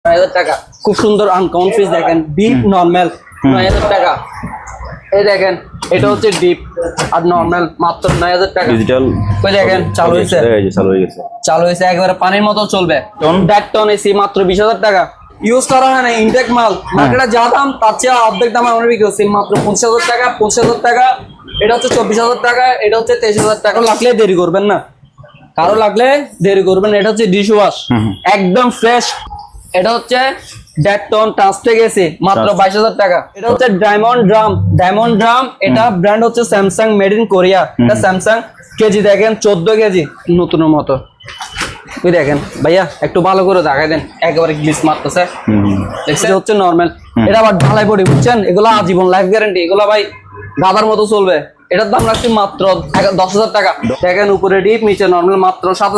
9,000 টাকা। খুব সুন্দর আনকমন পিস দেখেন, ডিপ নরমাল 9,000 টাকা। এই দেখেন এটা হচ্ছে ডিপ আর নরমাল মাত্র 9,000 টাকা। ডিজিটাল ওই দেখেন চালু হয়েছে, চালু হয়েছে একবারে পানির মতো চলবে। ডেড টন এসি মাত্র 20,000 টাকা। ইউজ করা হয় না, ইনটেক মাল। মার্কেটে যা দাম তার চেয়ে অর্ধেক দামে আমরা বিক্রি করছি মাত্র 25,000 টাকা। 25,000 টাকা। এটা হচ্ছে 24,000 টাকা। এটা হচ্ছে 23,000 টাকা। লাগলে দেরি করবেন না, কারো লাগলে দেরি করবেন। এটা হচ্ছে ডিশ ওয়াশ একদম ফ্রেশ। এটা হচ্ছে ডেড টন ট্রান্সটেক এসি মাত্র 22,000 টাকা। এটা হচ্ছে ডায়মন্ড ড্রাম, ডায়মন্ড ড্রাম। এটা ব্র্যান্ড হচ্ছে স্যামসাং, মেড ইন কোরিয়া। এটা স্যামসাং। কেজি দেখেন 14 কেজি নতুনের মতো। ওই দেখেন ভাইয়া একটু ভালো করে দেখাই দেন, একেবারে গ্লিস মারতেছে। দেখছেন হচ্ছে নরমাল। এটা আবার ঢালাই পড়ি বুঝছেন, এগুলো আজীবন লাইফ গ্যারান্টি। এগুলো ভাই গাদার মতো চলবে। এটার দাম রাখছি মাত্র 10,000 টাকা। দেখেন উপরে ডিপ নিচে নরমাল মাত্র 7,000